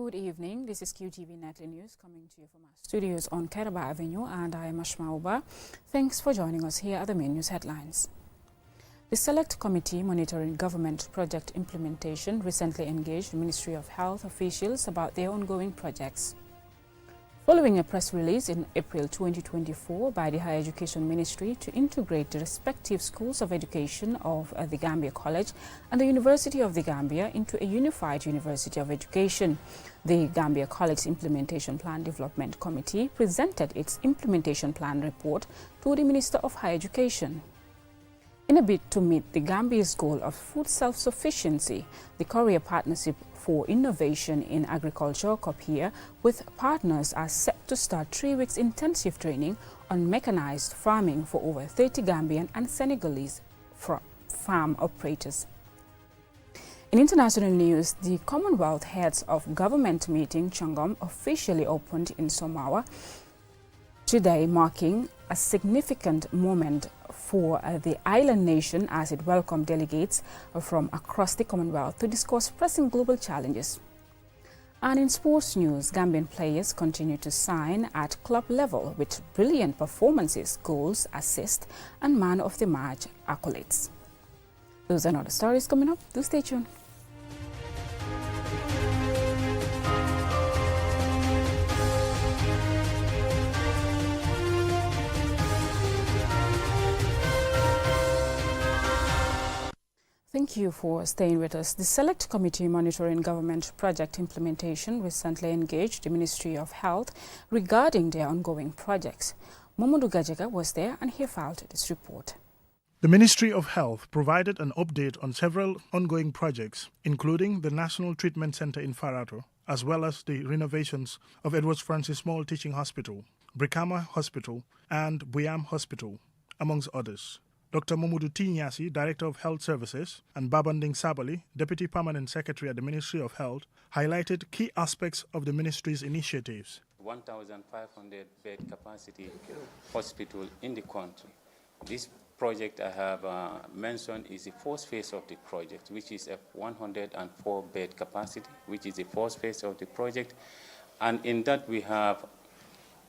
Good evening. This is QTV Nightly News coming to you from our studios on Kairaba Avenue, and I am Ashma Uba. Thanks for joining us. Here are the main news headlines. The Select Committee monitoring government project implementation recently engaged the Ministry of Health officials about their ongoing projects. Following a press release in April 2024 by the Higher Education Ministry to integrate the respective schools of education of the Gambia College and the University of the Gambia into a unified University of Education, the Gambia College Implementation Plan Development Committee presented its implementation plan report to the Minister of Higher Education. In a bid to meet the Gambia's goal of food self-sufficiency, the Korea Partnership for Innovation in Agriculture (COPIA) with partners are set to start 3 weeks intensive training on mechanized farming for over 30 Gambian and Senegalese farm operators. In international news, the Commonwealth Heads of Government meeting Changom officially opened in Samoa today, marking a significant moment for the island nation as it welcomed delegates from across the Commonwealth to discuss pressing global challenges. And in sports news, Gambian players continue to sign at club level with brilliant performances, goals, assists, and man of the match accolades. Those and other stories coming up. Do stay tuned. Thank you for staying with us. The Select Committee monitoring government project implementation recently engaged the Ministry of Health regarding their ongoing projects. Momodu Gajaga was there and he filed this report. The Ministry of Health provided an update on several ongoing projects, including the National Treatment Center in Farato, as well as the renovations of Edward Francis Small Teaching Hospital, Brikama Hospital, and Buyam Hospital, amongst others. Dr. Momodu Tinyasi, Director of Health Services, and Babanding Sabali, Deputy Permanent Secretary at the Ministry of Health, highlighted key aspects of the ministry's initiatives. 1,500 bed capacity hospital in the country. This project I have mentioned is the first phase of the project, which is a 104 bed capacity, which is the first phase of the project. And in that we have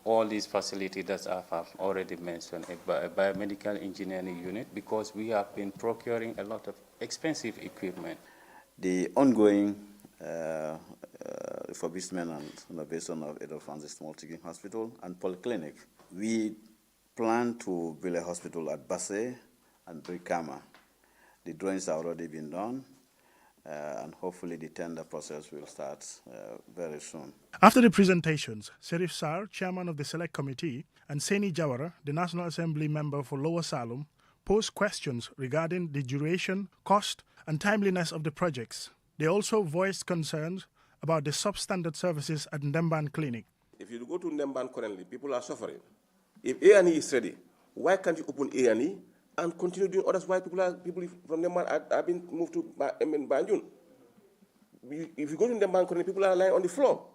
all these facilities that I have already mentioned, a biomedical engineering unit, because we have been procuring a lot of expensive equipment. The ongoing refurbishment and renovation of Edward Francis Small Teaching Hospital and Polyclinic. We plan to build a hospital at Basse and Brikama. The drawings have already been done. And hopefully the tender process will start very soon. After the presentations, Serif Sar, chairman of the Select Committee, and Seni Jawara, the National Assembly member for Lower Salum, posed questions regarding the duration, cost, and timeliness of the projects. They also voiced concerns about the substandard services at Ndemban Clinic. If you go to Ndemban currently, people are suffering. If A&E is ready, why can't you open A&E and continue doing others? Why people from Ndemban are being moved to Banjul? If you go to Ndemban currently, people are lying on the floor.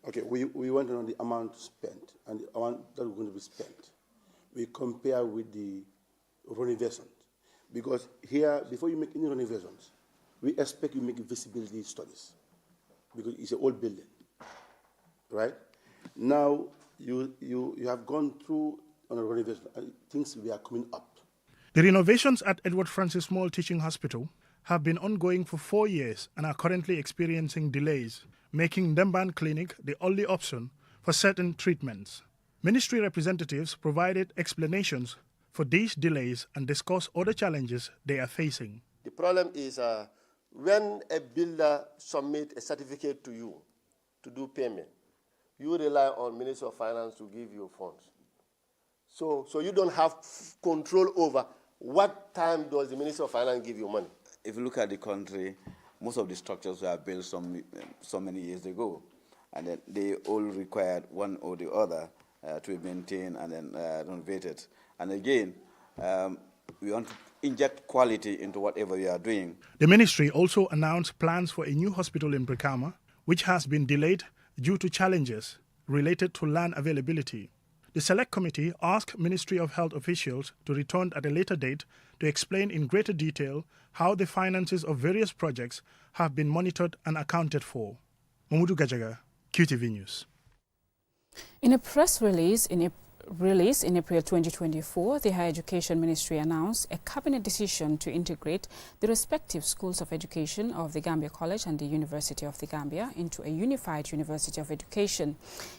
Okay, we went on the amount spent and the amount that we're going to be spent. We compare with the renovations. Because here, before you make any renovations, we expect you make visibility studies. Because it's an old building, right? Now, you have gone through on a renovation, and things we are coming up. The renovations at Edward Francis Small Teaching Hospital have been ongoing for 4 years and are currently experiencing delays, making Ndemban Clinic the only option for certain treatments. Ministry representatives provided explanations for these delays and discussed other challenges they are facing. The problem is when a builder submits a certificate to you to do payment, you rely on Ministry of Finance to give you funds. So you don't have control over what time does the Ministry of Finance give you money. If you look at the country, most of the structures were built so many years ago, and then they all required one or the other to be maintained and then renovated. And again, we want to inject quality into whatever we are doing. The ministry also announced plans for a new hospital in Brikama, which has been delayed due to challenges related to land availability. The Select Committee asked Ministry of Health officials to return at a later date to explain in greater detail how the finances of various projects have been monitored and accounted for. Mamudu Gajaga, QTV News. In a press release in April 2024, the Higher Education Ministry announced a cabinet decision to integrate the respective schools of education of the Gambia College and the University of the Gambia into a unified University of Education.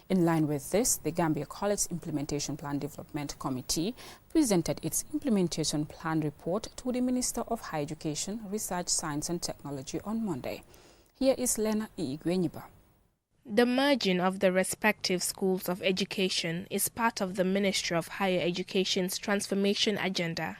In line with this, the Gambia College Implementation Plan Development Committee presented its implementation plan report to the Minister of Higher Education, Research, Science and Technology on Monday. Here is Lena Igwenyiba. The merging of the respective schools of education is part of the Ministry of Higher Education's transformation agenda.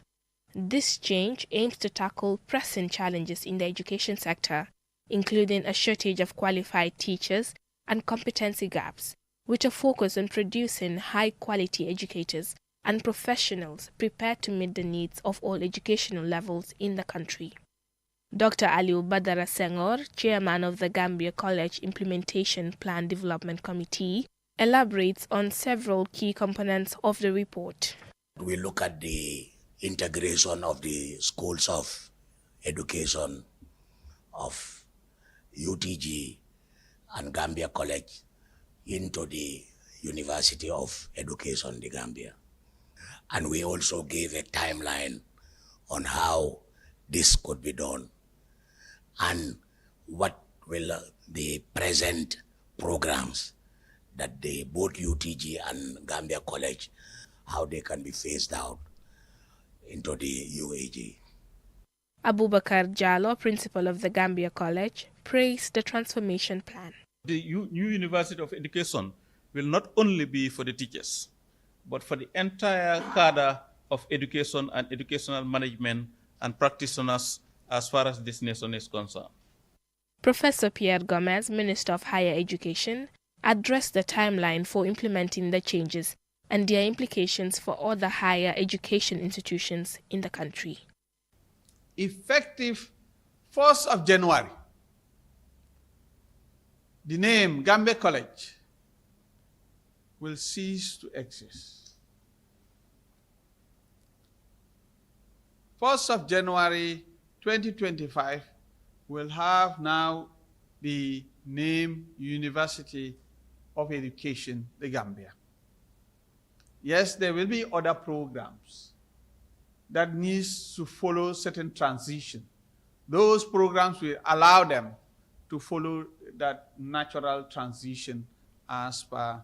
This change aims to tackle pressing challenges in the education sector, including a shortage of qualified teachers and competency gaps, with a focus on producing high-quality educators and professionals prepared to meet the needs of all educational levels in the country. Dr. Aliu Badara Senghor, chairman of the Gambia College Implementation Plan Development Committee, elaborates on several key components of the report. We look at the integration of the schools of education of UTG and Gambia College into the University of Education, the Gambia. And we also gave a timeline on how this could be done and what will the present programs that both UTG and Gambia College, how they can be phased out into the UAG. Abubakar Jallo, principal of the Gambia College, praised the transformation plan. The new University of Education will not only be for the teachers, but for the entire cadre of education and educational management and practitioners as far as this nation is concerned. Professor Pierre Gomez, Minister of Higher Education, addressed the timeline for implementing the changes and their implications for other higher education institutions in the country. Effective 1st of January, the name Gambia College will cease to exist. 1st of January 2025 will have now the name University of Education, the Gambia. Yes, there will be other programs that needs to follow certain transition. Those programs will allow them to follow that natural transition as per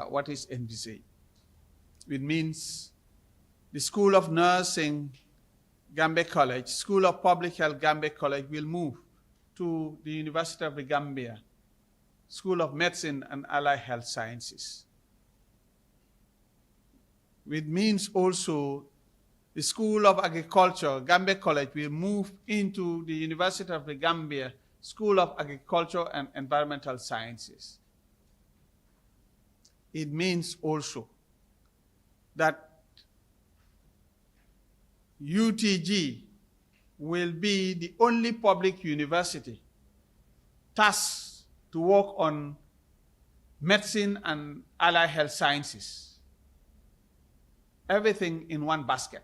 what is envisaged. It means the School of Nursing Gambia College, School of Public Health Gambia College will move to the University of the Gambia, School of Medicine and Allied Health Sciences. It means also the School of Agriculture, Gambia College, will move into the University of the Gambia, School of Agriculture and Environmental Sciences. It means also that UTG will be the only public university tasked to work on medicine and allied health sciences. Everything in one basket.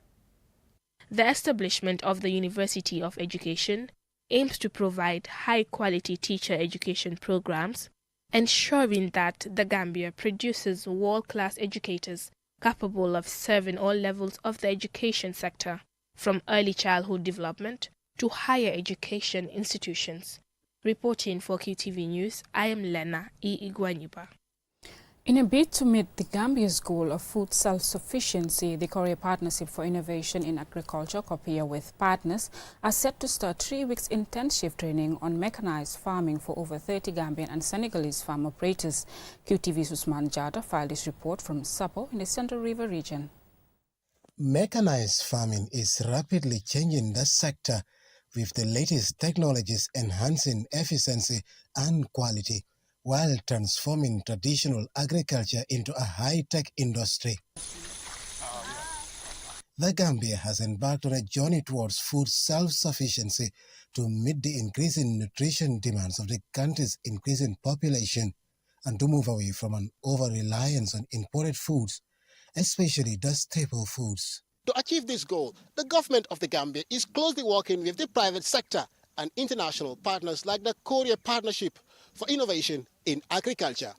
The establishment of the University of Education aims to provide high-quality teacher education programs, ensuring that the Gambia produces world-class educators capable of serving all levels of the education sector, from early childhood development to higher education institutions. Reporting for QTV News, I am Lena Igwenyiba. In a bid to meet the Gambia's goal of food self-sufficiency, the Korea Partnership for Innovation in Agriculture, COPIA, with partners, are set to start 3 weeks intensive training on mechanized farming for over 30 Gambian and Senegalese farm operators. QTV's Usman Jada filed this report from Sapo in the Central River region. Mechanized farming is rapidly changing the sector, with the latest technologies enhancing efficiency and quality, while transforming traditional agriculture into a high-tech industry. The Gambia has embarked on a journey towards food self-sufficiency to meet the increasing nutrition demands of the country's increasing population and to move away from an over-reliance on imported foods, especially the staple foods. To achieve this goal, the government of the Gambia is closely working with the private sector and international partners like the Korea Partnership for Innovation in Agriculture.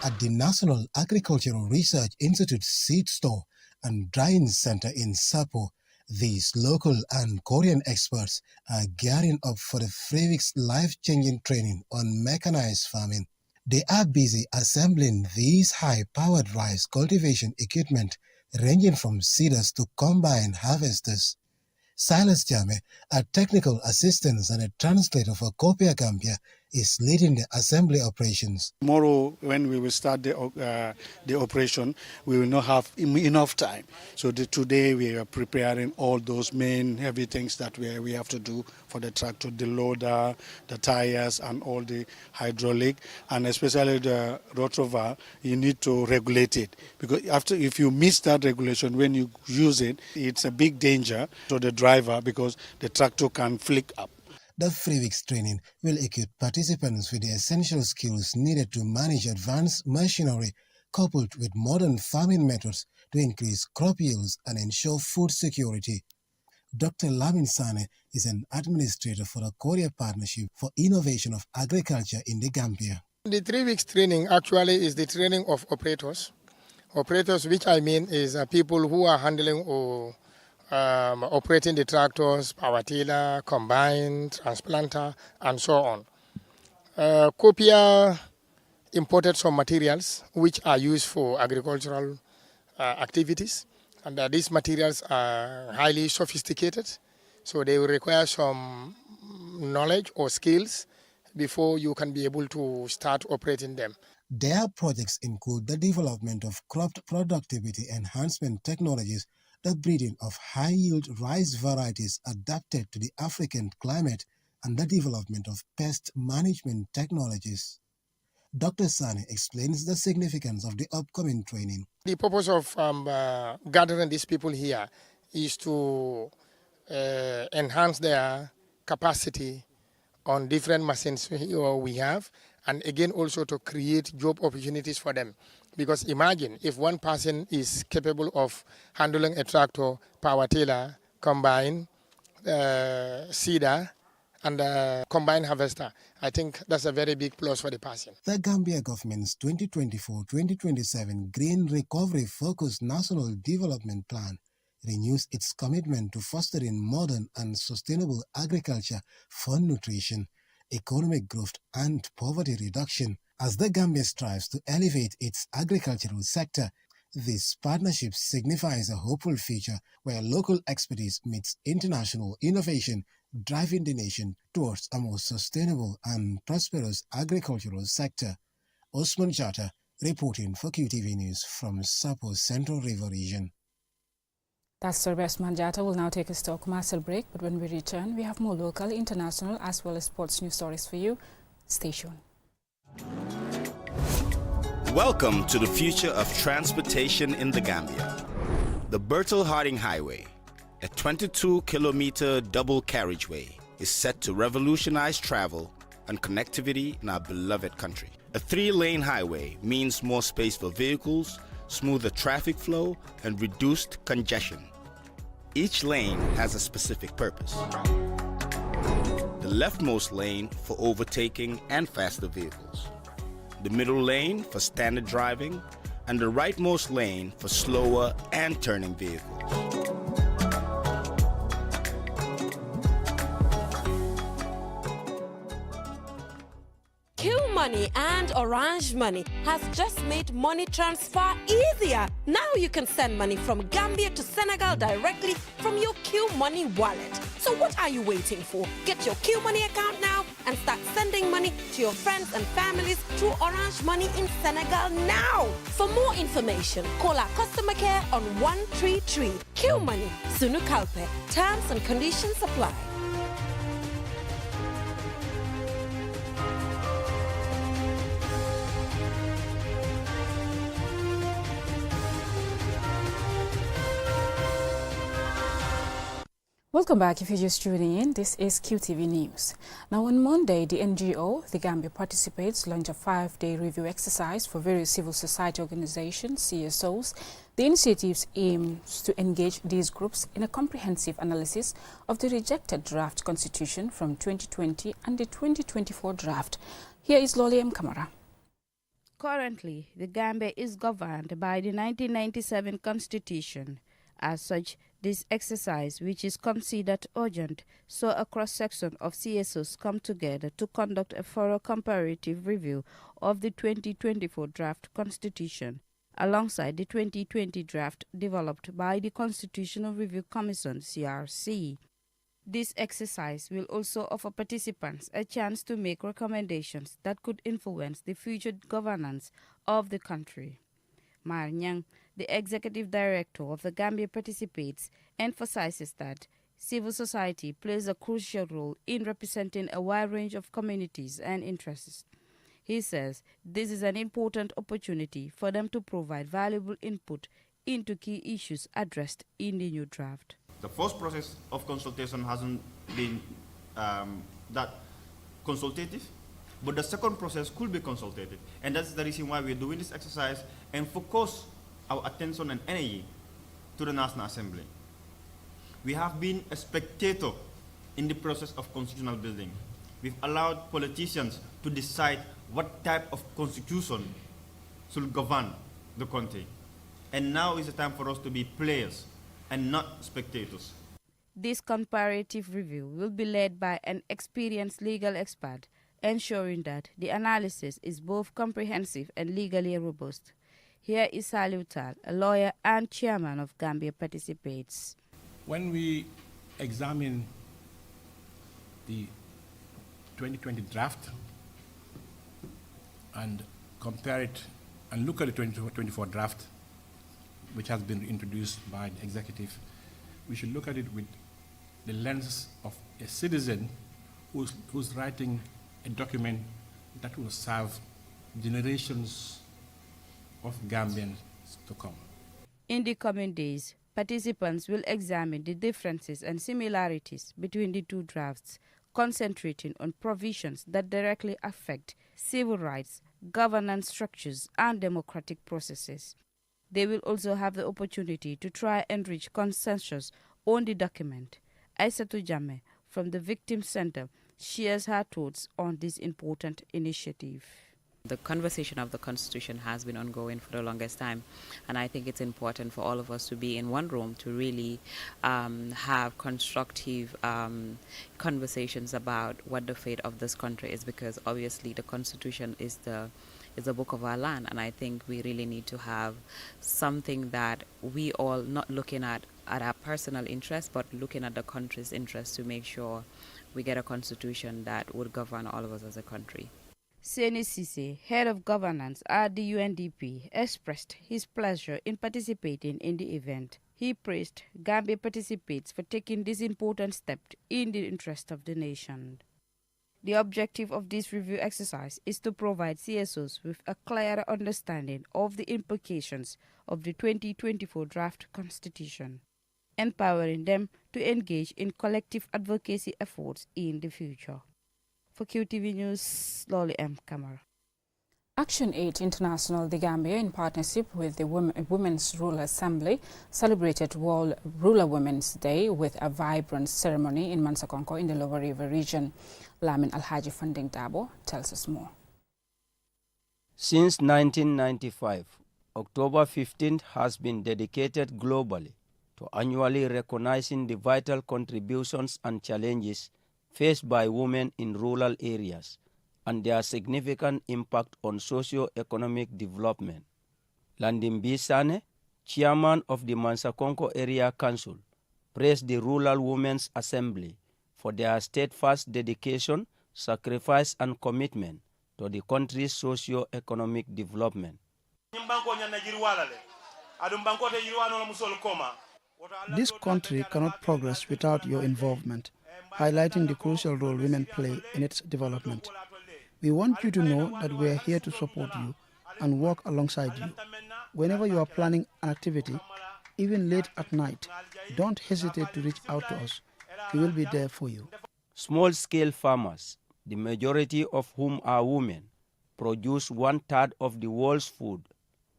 At the National Agricultural Research Institute Seed Store and Drying Center in Sapo, these local and Korean experts are gearing up for the 3 weeks life-changing training on mechanized farming. They are busy assembling these high-powered rice cultivation equipment ranging from seeders to combine harvesters. Silas Jame, a technical assistant and a translator for Copia Gambia, is leading the assembly operations. Tomorrow, when we will start the operation, we will not have enough time. So today we are preparing all those main heavy things that we have to do for the tractor, the loader, the tires, and all the hydraulic, and especially the rotovar. You need to regulate it, because if you miss that regulation when you use it, it's a big danger to the driver because the tractor can flick up. The 3 weeks training will equip participants with the essential skills needed to manage advanced machinery coupled with modern farming methods to increase crop yields and ensure food security. Dr. Lamin Sane is an administrator for the Korea Partnership for Innovation of Agriculture in the Gambia. The 3 weeks training actually is the training of operators. Operators, which I mean is people who are handling or operating the tractors, power tiller, combine, transplanter, and so on. Copia imported some materials which are used for agricultural activities, and these materials are highly sophisticated, so they will require some knowledge or skills before you can be able to start operating them. Their projects include the development of crop productivity enhancement technologies, the breeding of high-yield rice varieties adapted to the African climate, and the development of pest management technologies. Dr. Sane explains the significance of the upcoming training. The purpose of gathering these people here is to enhance their capacity on different machines we have, and again also to create job opportunities for them. Because imagine if one person is capable of handling a tractor, power tiller, combine, seeder, and combine harvester. I think that's a very big plus for the person. The Gambia government's 2024-2027 Green Recovery Focused National Development Plan renews its commitment to fostering modern and sustainable agriculture for nutrition, economic growth, and poverty reduction. As the Gambia strives to elevate its agricultural sector, this partnership signifies a hopeful future where local expertise meets international innovation, driving the nation towards a more sustainable and prosperous agricultural sector. Osman Jata reporting for QTV News from Sapo Central River Region. That's the Osman Jata. Will now take us to a commercial break, but when we return, we have more local, international, as well as sports news stories for you. Stay tuned. Welcome to the future of transportation in the Gambia. The Bertel Harding Highway, a 22-kilometer double carriageway, is set to revolutionize travel and connectivity in our beloved country. A 3-lane highway means more space for vehicles, smoother traffic flow, and reduced congestion. Each lane has a specific purpose. The leftmost lane for overtaking and faster vehicles, the middle lane for standard driving, and the rightmost lane for slower and turning vehicles. Money and Orange Money has just made money transfer easier. Now you can send money from Gambia to Senegal directly from your Q Money wallet. So what are you waiting for? Get your Q Money account now and start sending money to your friends and families through Orange Money in Senegal now. For more information, call our customer care on 133. Q Money, Sunu Kalpe. Terms and conditions apply. Welcome back. If you're just tuning in, this is QTV News. Now on Monday, the NGO, the Gambia Participates, launched a 5-day review exercise for various civil society organizations, CSOs. The initiative aims to engage these groups in a comprehensive analysis of the rejected draft constitution from 2020 and the 2024 draft. Here is Loli M. Kamara. Currently, the Gambia is governed by the 1997 Constitution. As such, this exercise, which is considered urgent, saw a cross-section of CSOs come together to conduct a thorough comparative review of the 2024 draft constitution, alongside the 2020 draft developed by the Constitutional Review Commission, CRC. This exercise will also offer participants a chance to make recommendations that could influence the future governance of the country. Mar Nyang, the executive director of the Gambia Participates, emphasizes that civil society plays a crucial role in representing a wide range of communities and interests. He says this is an important opportunity for them to provide valuable input into key issues addressed in the new draft. The first process of consultation hasn't been that consultative, but the second process could be consultative. And that's the reason why we're doing this exercise and focus our attention and energy to the National Assembly. We have been a spectator in the process of constitutional building. We've allowed politicians to decide what type of constitution should govern the country. And now is the time for us to be players and not spectators. This comparative review will be led by an experienced legal expert, ensuring that the analysis is both comprehensive and legally robust. Here is Salutal, a lawyer and chairman of Gambia Participates. When we examine the 2020 draft and compare it and look at the 2024 draft, which has been introduced by the executive, we should look at it with the lens of a citizen who's writing a document that will serve generations of Gambians to come. In the coming days, participants will examine the differences and similarities between the two drafts, concentrating on provisions that directly affect civil rights, governance structures, and democratic processes. They will also have the opportunity to try and reach consensus on the document. Aissatou Jammeh from the Victim Center shares her thoughts on this important initiative. The conversation of the Constitution has been ongoing for the longest time, and I think it's important for all of us to be in one room to really have constructive conversations about what the fate of this country is, because obviously the Constitution is the book of our land, and I think we really need to have something that we all not looking at our personal interest, but looking at the country's interest to make sure we get a constitution that would govern all of us as a country. Seni Sise, head of governance at the UNDP, expressed his pleasure in participating in the event. He praised Gambia Participates for taking this important step in the interest of the nation. The objective of this review exercise is to provide CSOs with a clearer understanding of the implications of the 2024 draft constitution, empowering them to engage in collective advocacy efforts in the future. For QTV News, Loli M. Kamara. Action Aid International, the Gambia, in partnership with the Women's Rural Assembly, celebrated World Rural Women's Day with a vibrant ceremony in Mansakonko in the Lower River region. Lamin Alhaji Funding Dabo tells us more. Since 1995, October 15th has been dedicated globally to annually recognizing the vital contributions and challenges faced by women in rural areas and their significant impact on socio-economic development. Landimbi Sane, chairman of the Mansakonko Area Council, praised the Rural Women's Assembly for their steadfast dedication, sacrifice and commitment to the country's socio-economic development. This country cannot progress without your involvement, highlighting the crucial role women play in its development. We want you to know that we are here to support you and work alongside you. Whenever you are planning an activity, even late at night, don't hesitate to reach out to us we will be there for you. Small-scale farmers, the majority of whom are women, produce 1/3 of the world's food.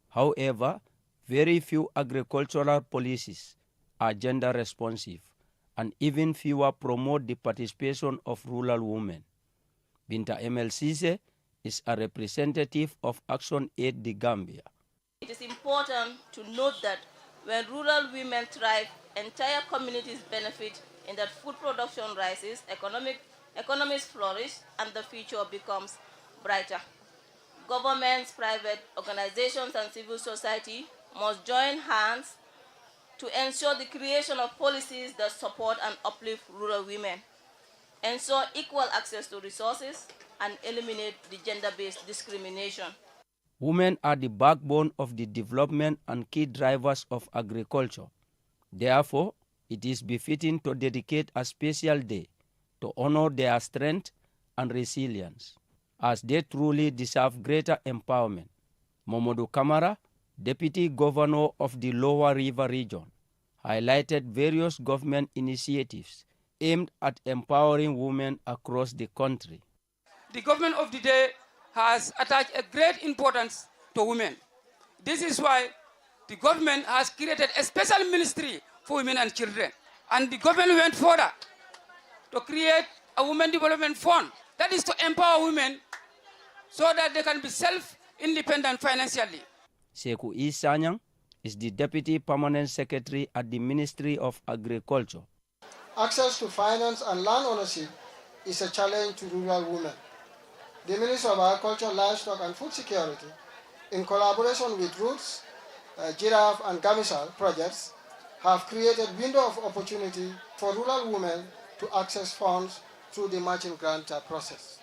However, very few agricultural policies are gender responsive, and even fewer promote the participation of rural women. Binta MLCC is a representative of Action Aid the Gambia. It is important to note that when rural women thrive, entire communities benefit in that food production rises, economies flourish, and the future becomes brighter. Governments, private organizations, and civil society must join hands to ensure the creation of policies that support and uplift rural women, ensure equal access to resources, and eliminate the gender-based discrimination. Women are the backbone of the development and key drivers of agriculture. Therefore, it is befitting to dedicate a special day to honor their strength and resilience, as they truly deserve greater empowerment. Momodu Kamara, Deputy Governor of the Lower River Region, highlighted various government initiatives aimed at empowering women across the country. The government of the day has attached a great importance to women. This is why the government has created a special ministry for women and children. And the government went further to create a women development fund that is to empower women so that they can be self-independent financially. Sekou Isanyang is the Deputy Permanent Secretary at the Ministry of Agriculture. Access to finance and land ownership is a challenge to rural women. The Ministry of Agriculture, Livestock and Food Security, in collaboration with Roots, Giraffe and Gamisal projects, have created window of opportunity for rural women to access funds through the matching grant process.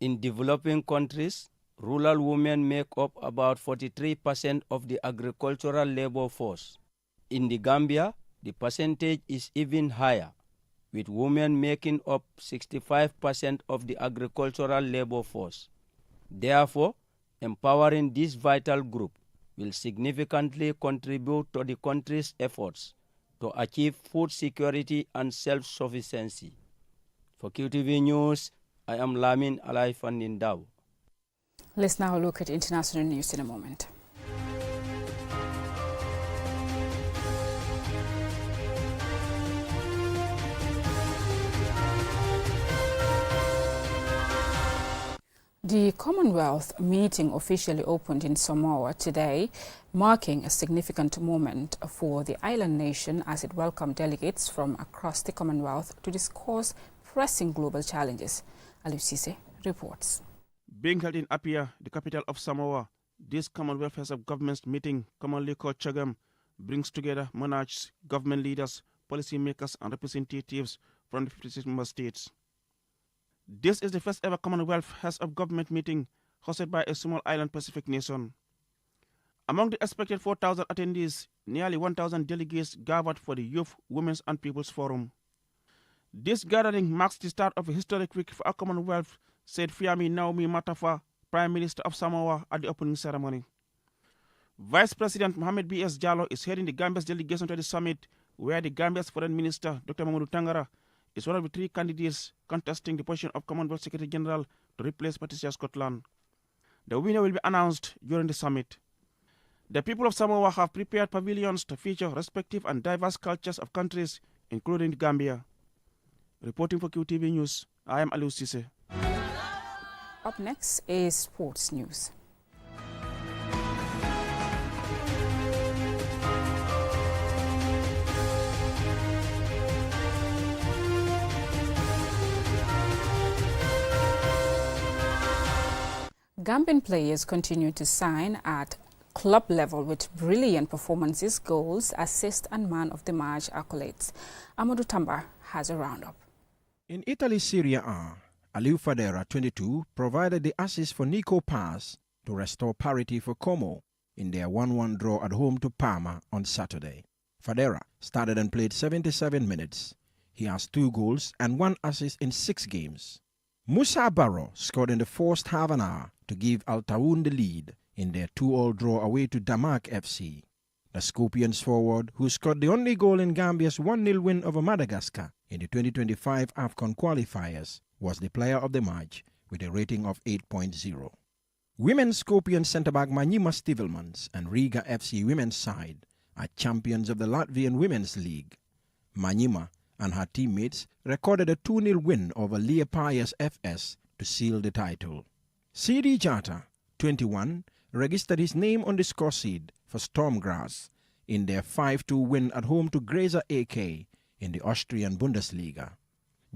In developing countries, rural women make up about 43% of the agricultural labor force. In the Gambia, the percentage is even higher, with women making up 65% of the agricultural labor force. Therefore, empowering this vital group will significantly contribute to the country's efforts to achieve food security and self-sufficiency. For QTV News, I am Lamin Alaifandindao. Let's now look at international news in a moment. The Commonwealth meeting officially opened in Samoa today, marking a significant moment for the island nation as it welcomed delegates from across the Commonwealth to discuss pressing global challenges. Alusise reports. Being held in Apia, the capital of Samoa, this Commonwealth Heads of Governments meeting, commonly called CHAGM, brings together monarchs, government leaders, policymakers and representatives from the 56 member states. This is the first ever Commonwealth Heads of Government meeting hosted by a small island Pacific nation. Among the expected 4,000 attendees, nearly 1,000 delegates gathered for the Youth, Women's and People's Forum. This gathering marks the start of a historic week for our Commonwealth, said Fiami Naomi Matafa, Prime Minister of Samoa, at the opening ceremony. Vice President Mohamed B.S. Jallow is heading the Gambia's delegation to the summit, where the Gambia's Foreign Minister, Dr. Mamadou Tangara, is one of the 3 candidates contesting the position of Commonwealth Secretary General to replace Patricia Scotland. The winner will be announced during the summit. The people of Samoa have prepared pavilions to feature respective and diverse cultures of countries, including the Gambia. Reporting for QTV News, I am Aliou Cisse. Up next is sports news. Gambian players continue to sign at club level with brilliant performances, goals, assists and man of the match accolades. Amadou Tamba has a roundup. In Italy's Serie A, Aliou Fadera, 22, provided the assist for Nico Paz to restore parity for Como in their 1-1 draw at home to Parma on Saturday. Fadera started and played 77 minutes. He has 2 goals and 1 assist in 6 games. Musa Barrow scored in the first half an hour to give Al Taoun the lead in their 2-2 draw away to Damak FC. The Scorpions forward, who scored the only goal in Gambia's 1-0 win over Madagascar in the 2025 AFCON qualifiers, was the player of the match with a rating of 8.0. Women's Scorpion centre-back Manyima Stivelmans and Riga FC women's side are champions of the Latvian Women's League. Manyima and her teammates recorded a 2-0 win over Liepājas FS to seal the title. CD Jata, 21, registered his name on the score sheet for Stormgrass in their 5-2 win at home to Grazer AK in the Austrian Bundesliga.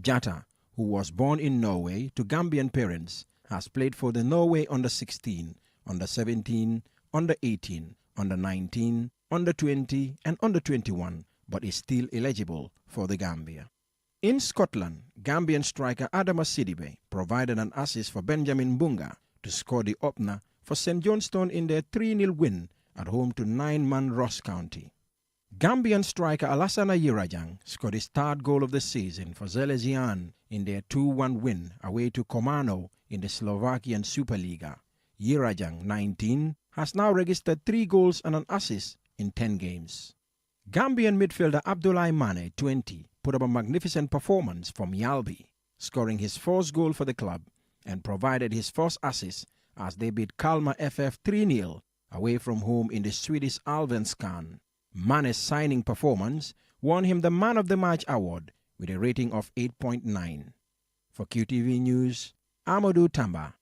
Jata, who was born in Norway to Gambian parents, has played for the Norway under-16, under-17, under-18, under-19, under-20 and under-21, but is still eligible for the Gambia. In Scotland, Gambian striker Adama Sidibe provided an assist for Benjamin Bunga to score the opener for St Johnstone in their 3-0 win at home to 9-man Ross County. Gambian striker Alassana Yirajang scored his third goal of the season for Zelezian in their 2-1 win away to Komano in the Slovakian Superliga. Yirajang, 19, has now registered 3 goals and an assist in 10 games. Gambian midfielder Abdoulaye Mane, 20, put up a magnificent performance from Yalbi, scoring his first goal for the club and provided his first assist as they beat Kalmar FF 3-0 away from home in the Swedish Allsvenskan. Mane's signing performance won him the Man of the Match award with a rating of 8.9. For QTV News, Amadou Tamba.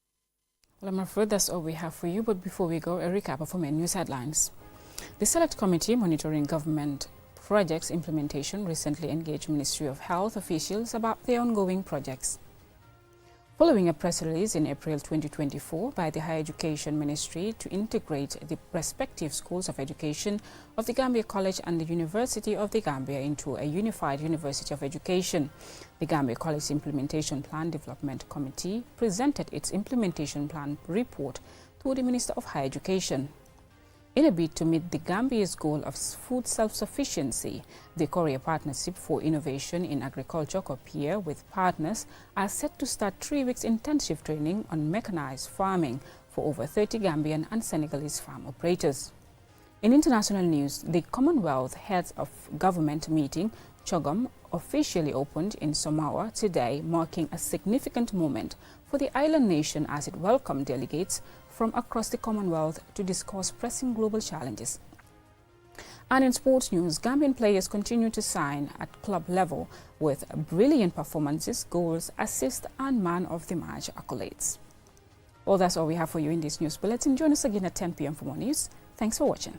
Well, I'm afraid that's all we have for you, but before we go, a recap of our main news headlines. The Select Committee monitoring government projects implementation recently engaged Ministry of Health officials about their ongoing projects. Following a press release in April 2024 by the Higher Education Ministry to integrate the respective schools of education of the Gambia College and the University of the Gambia into a unified University of Education, the Gambia College Implementation Plan Development Committee presented its implementation plan report to the Minister of Higher Education. In a bid to meet the Gambia's goal of food self-sufficiency, the Korea Partnership for Innovation in Agriculture (COPIA) with partners are set to start 3 weeks intensive training on mechanized farming for over 30 Gambian and Senegalese farm operators. In international news, the Commonwealth Heads of Government meeting, CHOGM, officially opened in Samoa today, marking a significant moment for the island nation as it welcomed delegates from across the Commonwealth to discuss pressing global challenges. And in sports news, Gambian players continue to sign at club level with brilliant performances, goals, assists and man of the match accolades. Well, that's all we have for you in this news bulletin. Join us again at 10 p.m. for more news. Thanks for watching.